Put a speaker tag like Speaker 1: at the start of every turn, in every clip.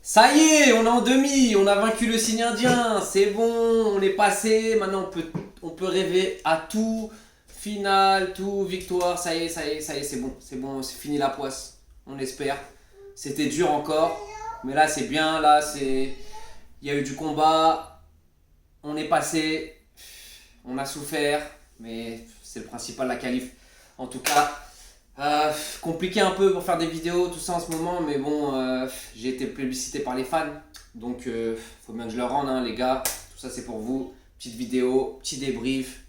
Speaker 1: Ça y est, on est en demi, on a vaincu le signe indien, c'est bon, on est passé, maintenant on peut rêver à tout, finale, tout, victoire, ça y est, ça y est, ça y est, c'est bon, c'est fini la poisse, on espère. C'était dur encore, mais là c'est bien, là c'est... Il y a eu du combat, on est passé, on a souffert, mais c'est le principal, la qualif. En tout cas, compliqué un peu pour faire des vidéos, tout ça en ce moment, mais bon, j'ai été plébiscité par les fans, donc faut bien que je leur rende, hein, les gars. Tout ça c'est pour vous. Petite vidéo, petit débrief.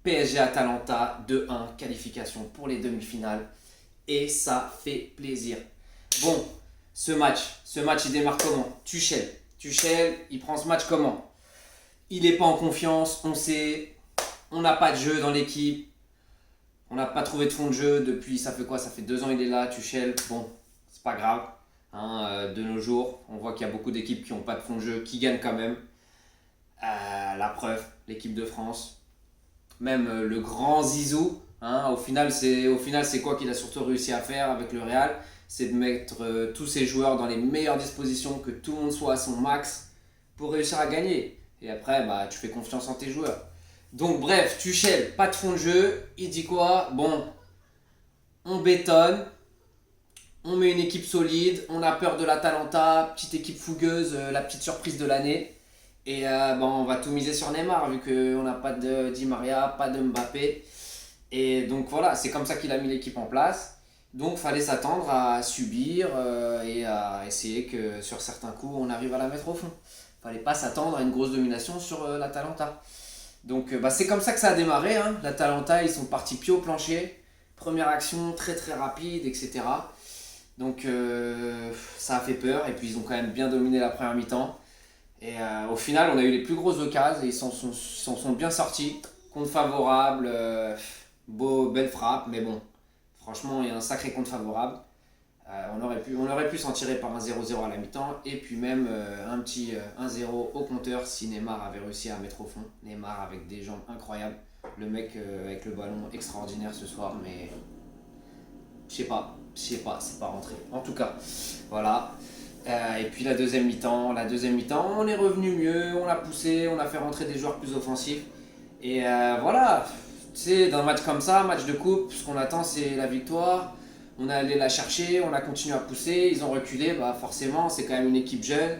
Speaker 1: PSG Atalanta 2-1, qualification pour les demi-finales, et ça fait plaisir. Bon, ce match il démarre comment? Tuchel, il prend ce match comment? Il est pas en confiance, on sait, on n'a pas de jeu dans l'équipe. On n'a pas trouvé de fond de jeu depuis, ça fait quoi? Ça fait 2 ans il est là, Tuchel. Bon, c'est pas grave. Hein, de nos jours, on voit qu'il y a beaucoup d'équipes qui n'ont pas de fond de jeu, qui gagnent quand même. La preuve, l'équipe de France. Même le grand Zizou. Hein, au final, c'est quoi qu'il a surtout réussi à faire avec le Real? C'est de mettre tous ses joueurs dans les meilleures dispositions, que tout le monde soit à son max pour réussir à gagner. Et après, bah, tu fais confiance en tes joueurs. Donc bref, Tuchel, pas de fond de jeu, il dit quoi? Bon, on bétonne, on met une équipe solide, on a peur de l'Atalanta, petite équipe fougueuse, la petite surprise de l'année. Et bon, on va tout miser sur Neymar, vu qu'on n'a pas de Di Maria, pas de Mbappé. Et donc voilà, c'est comme ça qu'il a mis l'équipe en place. Donc fallait s'attendre à subir et à essayer que sur certains coups, on arrive à la mettre au fond. Fallait pas s'attendre à une grosse domination sur l'Atalanta. Donc bah, c'est comme ça que ça a démarré. Hein. L'Atalanta, ils sont partis pied au plancher. Première action très très rapide, etc. Donc ça a fait peur. Et puis ils ont quand même bien dominé la première mi-temps. Et au final, on a eu les plus grosses occasions et ils s'en sont bien sortis. Compte favorable, belle frappe. Mais bon, franchement, il y a un sacré compte favorable. On aurait pu s'en tirer par un 0-0 à la mi-temps et puis même un petit 1-0 au compteur si Neymar avait réussi à mettre au fond. Neymar avec des jambes incroyables. Le mec avec le ballon extraordinaire ce soir, mais je sais pas, c'est pas rentré. En tout cas, voilà. Et puis la deuxième mi-temps, on est revenu mieux, on a poussé, on a fait rentrer des joueurs plus offensifs. Et voilà, tu sais, dans un match comme ça, match de coupe, ce qu'on attend c'est la victoire. On est allé la chercher, on a continué à pousser, ils ont reculé, bah forcément, c'est quand même une équipe jeune.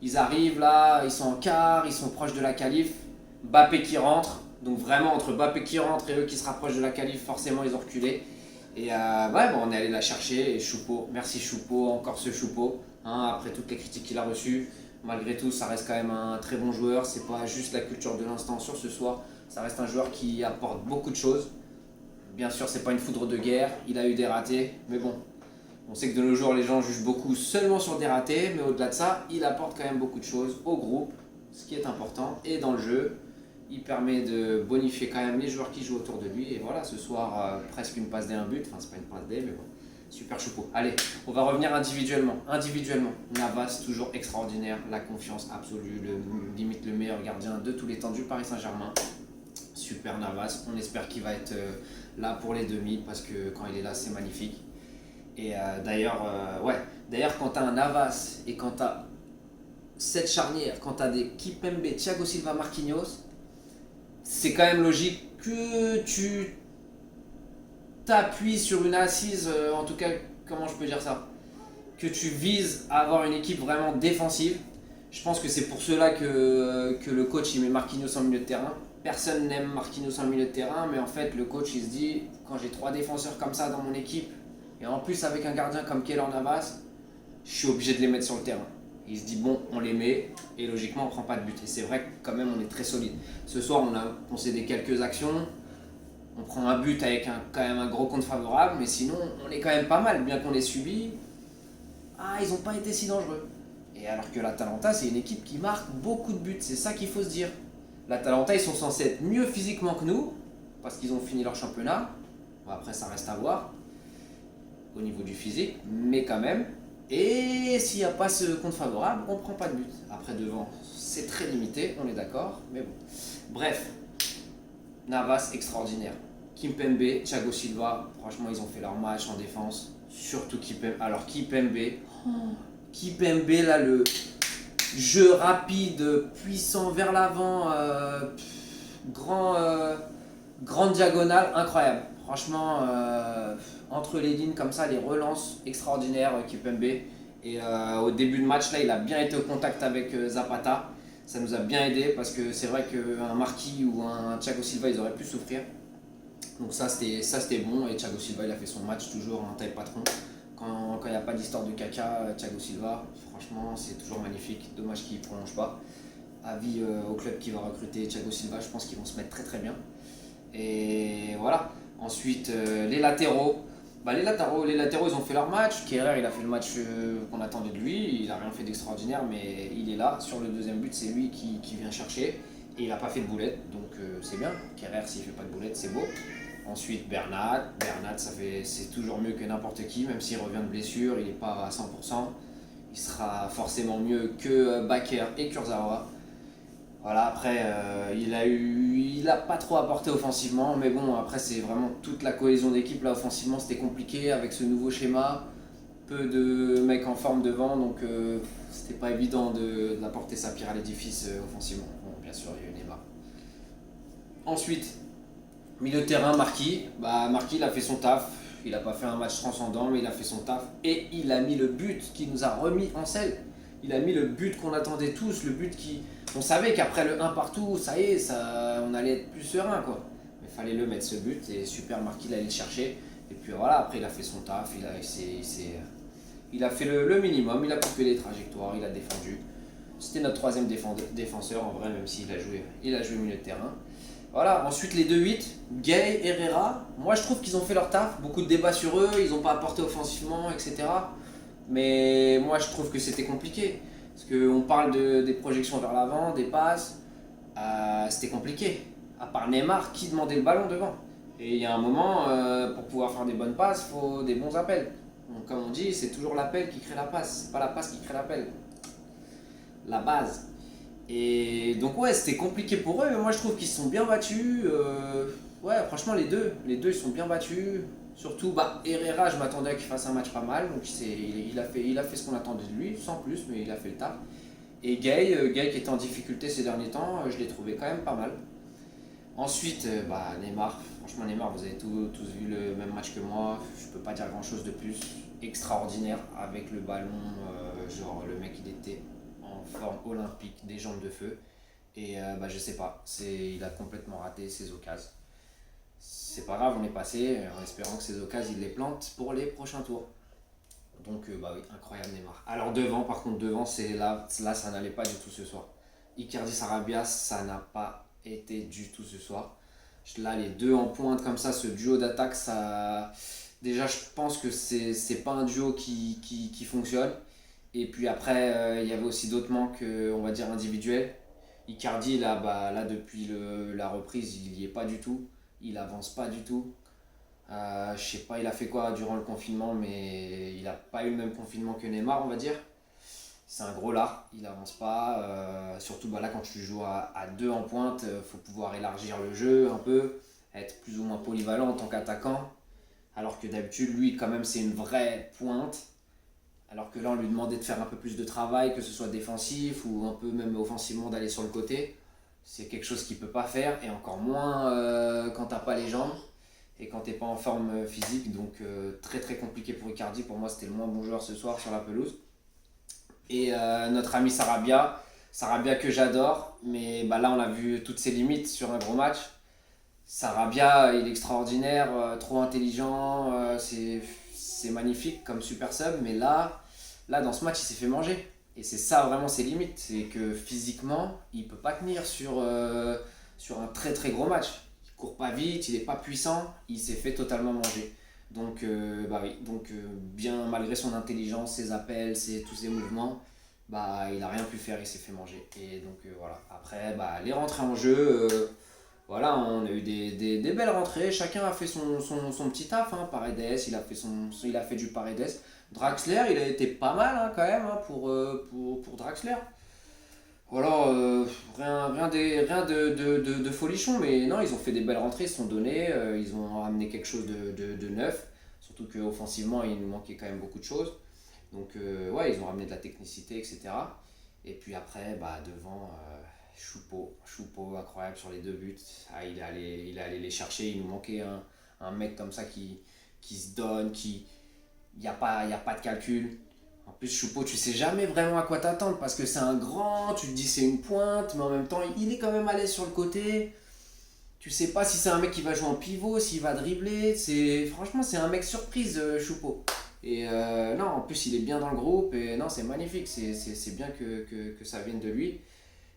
Speaker 1: Ils arrivent là, ils sont en quart, ils sont proches de la qualif. Mbappé qui rentre, donc vraiment entre Mbappé qui rentre et eux qui se rapprochent de la qualif, forcément ils ont reculé. Et ouais, bon, on est allé la chercher et Choupo, merci Choupo, encore ce Choupo, hein, après toutes les critiques qu'il a reçues. Malgré tout, ça reste quand même un très bon joueur, c'est pas juste la culture de l'instant sur ce soir, ça reste un joueur qui apporte beaucoup de choses. Bien sûr, c'est pas une foudre de guerre, il a eu des ratés, mais bon, on sait que de nos jours, les gens jugent beaucoup seulement sur des ratés, mais au-delà de ça, il apporte quand même beaucoup de choses au groupe, ce qui est important, et dans le jeu. Il permet de bonifier quand même les joueurs qui jouent autour de lui. Et voilà, ce soir, presque une passe D, un but. Enfin, c'est pas une passe D, mais bon. Super choupeau. Allez, on va revenir individuellement. Navas, toujours extraordinaire. La confiance absolue. Limite le meilleur gardien de tous les temps du Paris Saint-Germain. Super Navas. On espère qu'il va être là pour les demi. Parce que quand il est là, c'est magnifique. Et d'ailleurs, ouais. D'ailleurs, quand tu as un Navas et quand tu as cette charnière, quand tu as des Kipembe, Thiago Silva, Marquinhos, c'est quand même logique que tu t'appuies sur une assise, en tout cas, comment je peux dire ça? Que tu vises à avoir une équipe vraiment défensive. Je pense que c'est pour cela que le coach il met Marquinhos en milieu de terrain. Personne n'aime Marquinhos en milieu de terrain, mais en fait, le coach il se dit quand j'ai 3 défenseurs comme ça dans mon équipe, et en plus avec un gardien comme Keylor Navas, je suis obligé de les mettre sur le terrain. Il se dit bon, on les met et logiquement on prend pas de but. Et c'est vrai que quand même on est très solide. Ce soir on a concédé quelques actions, on prend un but avec quand même un gros compte favorable, mais sinon on est quand même pas mal, bien qu'on ait subi. Ah, ils n'ont pas été si dangereux. Et alors que l'Atalanta c'est une équipe qui marque beaucoup de buts, c'est ça qu'il faut se dire. L'Atalanta ils sont censés être mieux physiquement que nous, parce qu'ils ont fini leur championnat. Bon, après ça reste à voir au niveau du physique, mais quand même. Et s'il n'y a pas ce compte favorable, on ne prend pas de but. Après, devant, c'est très limité, on est d'accord, mais bon. Bref, Navas, extraordinaire. Kimpembe, Thiago Silva, franchement, ils ont fait leur match en défense. Surtout Kimpembe. Alors, Kimpembe, Kimpembe, là, le jeu rapide, puissant vers l'avant, grande diagonale, incroyable. Franchement, entre les lignes comme ça, les relances extraordinaires, Kimpembe. Et au début de match, là, il a bien été au contact avec Zapata. Ça nous a bien aidé parce que c'est vrai qu'un Marquis ou un Thiago Silva, ils auraient pu souffrir. Donc ça c'était bon, et Thiago Silva il a fait son match toujours en taille patron. Quand il n'y a pas d'histoire de caca, Thiago Silva, franchement c'est toujours magnifique. Dommage qu'il ne prolonge pas. Avis au club qui va recruter Thiago Silva, je pense qu'ils vont se mettre très très bien. Et voilà. Ensuite les latéraux. Les latéraux ils ont fait leur match. Kerrer il a fait le match qu'on attendait de lui. Il n'a rien fait d'extraordinaire, mais il est là. Sur le deuxième but, c'est lui qui vient chercher. Et il n'a pas fait de boulette, donc c'est bien. Kerrer, s'il ne fait pas de boulette, c'est beau. Ensuite, Bernat, c'est toujours mieux que n'importe qui, même s'il revient de blessure, il n'est pas à 100%. Il sera forcément mieux que Bakker et Kurzawa. Voilà, après, il a pas trop apporté offensivement, mais bon, après, c'est vraiment toute la cohésion d'équipe. Là, offensivement, c'était compliqué avec ce nouveau schéma. Peu de mecs en forme devant, donc c'était pas évident d'apporter sa pierre à l'édifice offensivement. Bon, bien sûr, il y a eu Neymar. Ensuite, milieu de terrain, Marquis. Marquis, il a fait son taf. Il n'a pas fait un match transcendant, mais il a fait son taf. Et il a mis le but qui nous a remis en selle. Il a mis le but qu'on attendait tous, le but qui... On savait qu'après le 1 partout, ça y est, on allait être plus serein, quoi. Mais il fallait le mettre, ce but, et super Marquis, il allait le chercher. Et puis voilà, après, il a fait son taf, il a fait le minimum, il a coupé les trajectoires, il a défendu. C'était notre troisième défenseur, en vrai, même s'il a joué milieu de terrain. Voilà, ensuite les 2-8, Gay, Herrera, moi je trouve qu'ils ont fait leur taf, beaucoup de débats sur eux, ils n'ont pas apporté offensivement, etc. Mais moi je trouve que c'était compliqué, parce qu'on parle des projections vers l'avant, des passes, c'était compliqué. À part Neymar, qui demandait le ballon devant? Et il y a un moment, pour pouvoir faire des bonnes passes, il faut des bons appels. Donc comme on dit, c'est toujours l'appel qui crée la passe, c'est pas la passe qui crée l'appel. La base. Et donc ouais, c'était compliqué pour eux, mais moi je trouve qu'ils se sont bien battus. Ouais, franchement les deux ils sont bien battus. Surtout Herrera, je m'attendais à qu'il fasse un match pas mal, donc il a fait ce qu'on attendait de lui, sans plus, mais il a fait le taf. Et Gay qui était en difficulté ces derniers temps, je l'ai trouvé quand même pas mal. Ensuite, Neymar, franchement Neymar, vous avez tous vu le même match que moi, je peux pas dire grand chose de plus. Extraordinaire avec le ballon, genre le mec il était en forme olympique, des jambes de feu. Et je sais pas, il a complètement raté ses occasions. C'est pas grave, on est passé en espérant que ces occasions il les plante pour les prochains tours. Donc oui, incroyable Neymar. Alors par contre c'est là ça n'allait pas du tout ce soir. Icardi Sarabia, ça n'a pas été du tout ce soir. Là les deux en pointe comme ça, ce duo d'attaque, ça déjà je pense que c'est pas un duo qui fonctionne. Et puis après, il y avait aussi d'autres manques, on va dire individuels. Icardi, là depuis la reprise, il n'y est pas du tout. Il avance pas du tout. Je sais pas, il a fait quoi durant le confinement, mais il n'a pas eu le même confinement que Neymar, on va dire. C'est un gros lard, il avance pas. Surtout là, quand tu joues à deux en pointe, faut pouvoir élargir le jeu un peu, être plus ou moins polyvalent en tant qu'attaquant. Alors que d'habitude, lui, quand même, c'est une vraie pointe. Alors que là, on lui demandait de faire un peu plus de travail, que ce soit défensif ou un peu même offensivement d'aller sur le côté. C'est quelque chose qu'il ne peut pas faire, et encore moins quand tu n'as pas les jambes et quand tu n'es pas en forme physique. Donc très très compliqué pour Icardi. Pour moi, c'était le moins bon joueur ce soir sur la pelouse. Et notre ami Sarabia que j'adore, mais là on a vu toutes ses limites sur un gros match. Sarabia, il est extraordinaire, trop intelligent, c'est magnifique comme super sub, mais là dans ce match il s'est fait manger. Et c'est ça vraiment ses limites, c'est que physiquement il peut pas tenir sur un très très gros match. Il court pas vite, il est pas puissant, il s'est fait totalement manger. Donc bien malgré son intelligence, ses appels, tous ses mouvements, il a rien pu faire, il s'est fait manger. Et donc voilà, après les rentrées en jeu, voilà, on a eu des belles rentrées, chacun a fait son petit taf, hein. Paredes, il a fait du Paredes. Draxler, il a été pas mal quand même, hein, pour Draxler. Voilà, rien de folichon, mais non, ils ont fait des belles rentrées, ils se sont donnés, ils ont amené quelque chose de neuf, surtout qu'offensivement, il nous manquait quand même beaucoup de choses. Donc ouais, ils ont ramené de la technicité, etc. Et puis après, bah, devant, Choupeau, incroyable sur les deux buts. Ah, il est allé les chercher, il nous manquait un mec comme ça qui se donne, il y a pas de calcul. En plus, Choupeau, tu sais jamais vraiment à quoi t'attendre parce que c'est un grand, tu te dis c'est une pointe, mais en même temps, il est quand même à l'aise sur le côté. Tu sais pas si c'est un mec qui va jouer en pivot, s'il va dribbler. Franchement, c'est un mec surprise, Choupeau. Et non, en plus, il est bien dans le groupe. Et non, c'est magnifique. C'est bien que ça vienne de lui.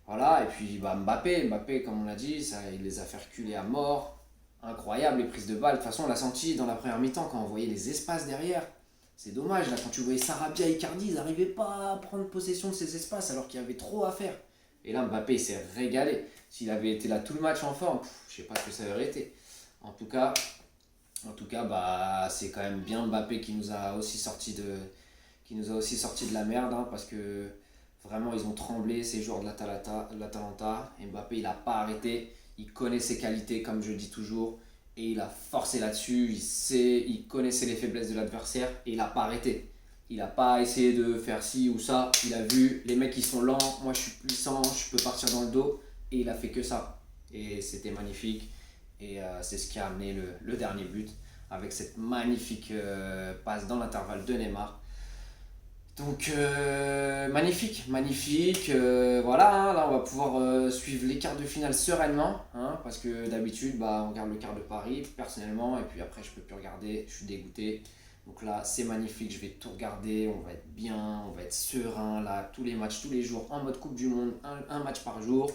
Speaker 1: Voilà, et puis bah, Mbappé, comme on l'a dit, ça, il les a fait reculer à mort. Incroyable les prises de balles. De toute façon, on l'a senti dans la première mi-temps quand on voyait les espaces derrière. C'est dommage, là, quand tu voyais Sarabia et Icardi, ils n'arrivaient pas à prendre possession de ces espaces alors qu'il y avait trop à faire. Et là, Mbappé, il s'est régalé. S'il avait été là tout le match en forme, je sais pas ce que ça aurait été. En tout cas, bah, c'est quand même bien Mbappé qui nous a aussi sorti de la merde, hein, parce que vraiment, ils ont tremblé, ces joueurs de l'Atalanta. Mbappé, il n'a pas arrêté. Il connaît ses qualités, comme je dis toujours. Et il a forcé là-dessus. Il connaissait les faiblesses de l'adversaire. Et il n'a pas arrêté. Il n'a pas essayé de faire ci ou ça. Il a vu, les mecs, ils sont lents. Moi, je suis puissant. Je peux partir dans le dos. Et il a fait que ça. Et c'était magnifique. Et c'est ce qui a amené le dernier but. Avec cette magnifique passe dans l'intervalle de Neymar. Donc magnifique, voilà, hein, là on va pouvoir suivre les quarts de finale sereinement, hein, parce que d'habitude bah, on regarde le quart de Paris personnellement, et puis après je peux plus regarder, je suis dégoûté. Donc là c'est magnifique, je vais tout regarder, on va être bien, on va être serein, là tous les matchs, tous les jours, en mode Coupe du Monde, un match par jour.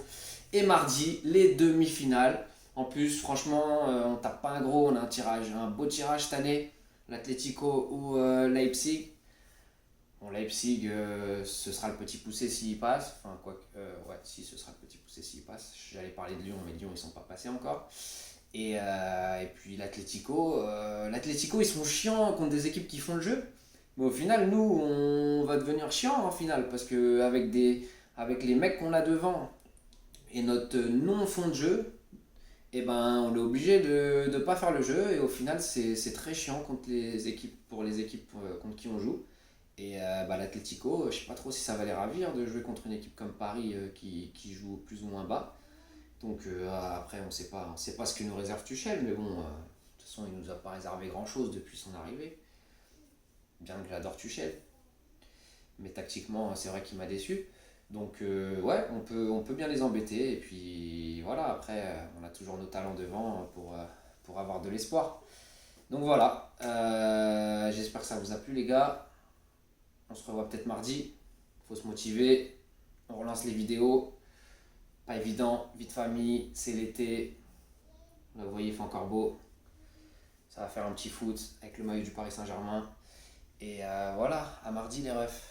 Speaker 1: Et mardi, les demi-finales. En plus franchement, on tape pas un gros, on a un beau tirage cette année, l'Atlético ou Leipzig. Bon, Leipzig, ce sera le petit poussé s'il passe. Enfin, quoi que, ouais, si, ce sera le petit poussé s'il passe. J'allais parler de Lyon, mais Lyon, ils sont pas passés encore. Et puis l'Atlético, ils sont chiants contre des équipes qui font le jeu. Mais au final, nous, on va devenir chiant en finale. Parce que avec les mecs qu'on a devant et notre non-fond de jeu, eh ben, on est obligé de ne pas faire le jeu. Et au final, c'est très chiant pour les équipes contre qui on joue. Et bah, l'Atlético, je sais pas trop si ça va les ravir de jouer contre une équipe comme Paris qui joue plus ou moins bas. Donc après, on sait pas ce que nous réserve Tuchel, mais bon, de toute façon, il nous a pas réservé grand-chose depuis son arrivée. Bien que j'adore Tuchel, mais tactiquement, c'est vrai qu'il m'a déçu. Donc ouais, on peut bien les embêter. Et puis voilà, après, on a toujours nos talents devant pour avoir de l'espoir. Donc voilà, j'espère que ça vous a plu les gars. On se revoit peut-être mardi. Faut se motiver. On relance les vidéos. Pas évident. Vie de famille. C'est l'été. Là, vous voyez, il fait encore beau. Ça va faire un petit foot avec le maillot du Paris Saint-Germain. Et voilà, à mardi les refs.